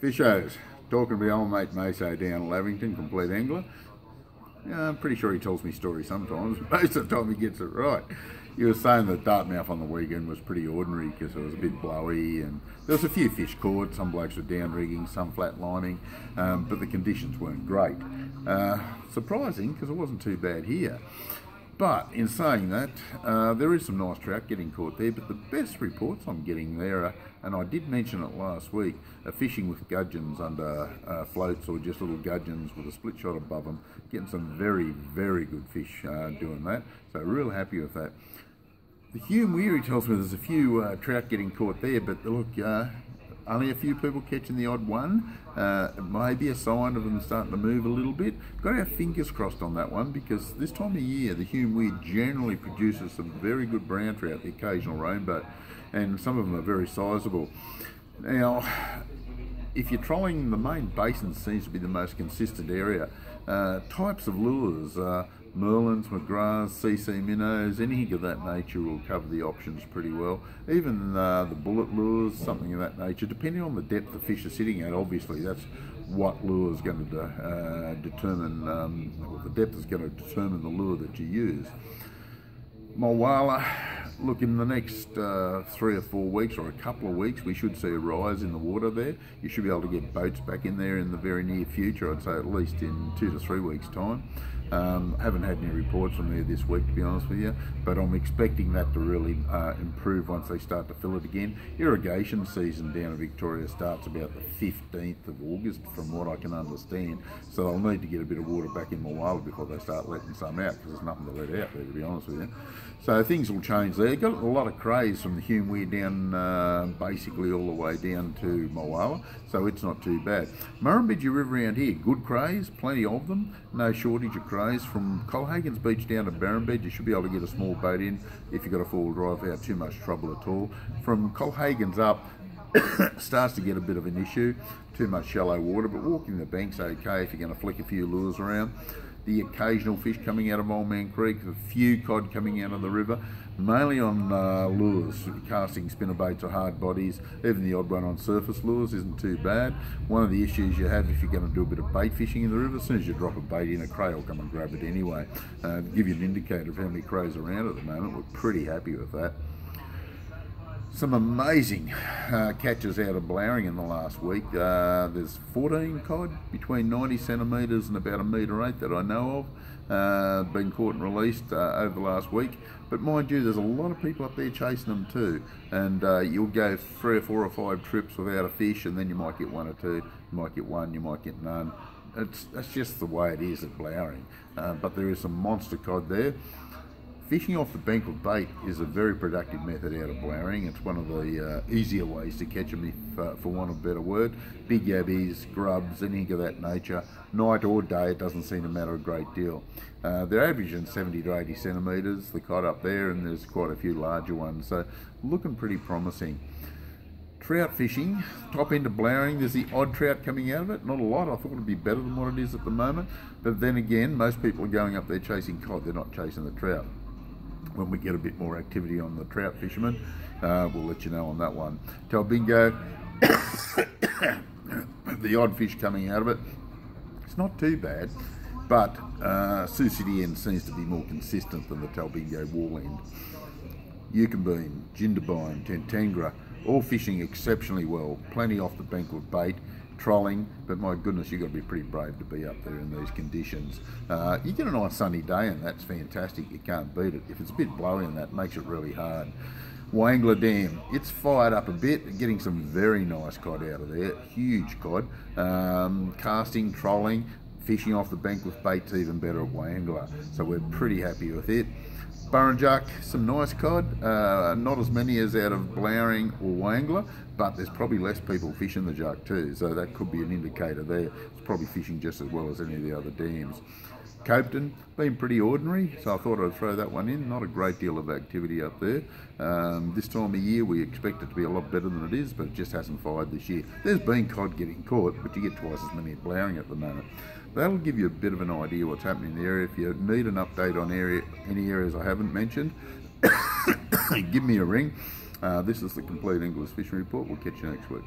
Fishos, talking to my old mate Maso down at Lavington, Compleat Angler. Yeah, I'm pretty sure he tells me stories sometimes. Most of the time he gets it right. He was saying that Dartmouth on the weekend was pretty ordinary because it was a bit blowy and there was a few fish caught. Some blokes were down rigging, some flat lining, but the conditions weren't great. Surprising because it wasn't too bad here. But in saying that, there is some nice trout getting caught there, but the best reports I'm getting there are, and I did mention it last week, are fishing with gudgeons under floats or just little gudgeons with a split shot above them, getting some very, very good fish doing that. So real happy with that. The Hume Weary tells me there's a few trout getting caught there, but look, only a few people catching the odd one. It may be a sign of them starting to move a little bit. Got our fingers crossed on that one because this time of year the Hume Weir generally produces some very good brown trout, the occasional rainbow, and some of them are very sizable. Now, if you're trolling, the main basin seems to be the most consistent area. Types of lures, merlins, McGraths, CC minnows, anything of that nature will cover the options pretty well. Even the bullet lures, something of that nature, depending on the depth the fish are sitting at. Obviously that's what lure is going to determine, or the depth is going to determine the lure that you use. Mulwala, look, in the next 3 or 4 weeks or a couple of weeks we should see a rise in the water there. You should be able to get boats back in there in the very near future. I'd say at least in 2 to 3 weeks time. Haven't had any reports from there this week, to be honest with you, but I'm expecting that to really improve once they start to fill it again. Irrigation season down in Victoria starts about the 15th of August from what I can understand, so they'll need to get a bit of water back in Mulwala before they start letting some out, because there's nothing to let out there, to be honest with you. So things will change there. Got a lot of crays from the Hume Weir down basically all the way down to Mulwala, so it's not too bad. Murrumbidgee River around here, good crays, plenty of them, no shortage of crays. From Colhagen's Beach down to Barrenbed, you should be able to get a small boat in if you've got a four-wheel drive without too much trouble at all. From Colhagen's up, starts to get a bit of an issue, too much shallow water, but walking the bank's okay if you're going to flick a few lures around. The occasional fish coming out of Old Man Creek, a few cod coming out of the river, mainly on lures, casting spinnerbaits or hard bodies. Even the odd one on surface lures isn't too bad. One of the issues you have if you're going to do a bit of bait fishing in the river, as soon as you drop a bait in, a cray will come and grab it anyway. To give you an indicator of how many crays are around at the moment, we're pretty happy with that. Some amazing catches out of Blowering in the last week. There's 14 cod between 90 centimetres and about 1.8 metres that I know of, been caught and released over the last week. But mind you, there's a lot of people up there chasing them too, and you'll go 3 or 4 or 5 trips without a fish, and then you might get 1 or 2, you might get 1, you might get none. That's just the way it is at Blowering, but there is some monster cod there. Fishing off the bank with bait is a very productive method out of Blowering. It's one of the easier ways to catch them, if, for want of a better word. Big yabbies, grubs, anything of that nature. Night or day, it doesn't seem to matter a great deal. They're averaging 70 to 80 centimetres, the cod up there, and there's quite a few larger ones, so looking pretty promising. Trout fishing, top end of Blowering, there's the odd trout coming out of it, not a lot. I thought it'd be better than what it is at the moment, but then again, most people are going up there chasing cod, they're not chasing the trout. When we get a bit more activity on the trout fishermen, we'll let you know on that one. Talbingo, the odd fish coming out of it, it's not too bad, but Sioux City end seems to be more consistent than the Talbingo wall end. Yukonbeam, Jindabyne, Tentangra, all fishing exceptionally well, plenty off the bank with bait, trolling, but my goodness, you've got to be pretty brave to be up there in these conditions. You get a nice sunny day and that's fantastic, you can't beat it. If it's a bit blowy and that, makes it really hard. Wangler Dam, it's fired up a bit, getting some very nice cod out of there, huge cod. Casting, trolling, fishing off the bank with bait's even better at Wangler, so we're pretty happy with it. Burrinjuck, some nice cod, not as many as out of Blowering or Wangler, but there's probably less people fishing the juck too, so that could be an indicator there. It's probably fishing just as well as any of the other dams. Copeton, been pretty ordinary, so I thought I'd throw that one in. Not a great deal of activity up there. This time of year we expect it to be a lot better than it is, but it just hasn't fired this year. There's been cod getting caught, but you get twice as many at Blowering at the moment. That'll give you a bit of an idea what's happening in the area. If you need an update on any areas I haven't mentioned, give me a ring. This is the Compleat Angler Fishing Report. We'll catch you next week.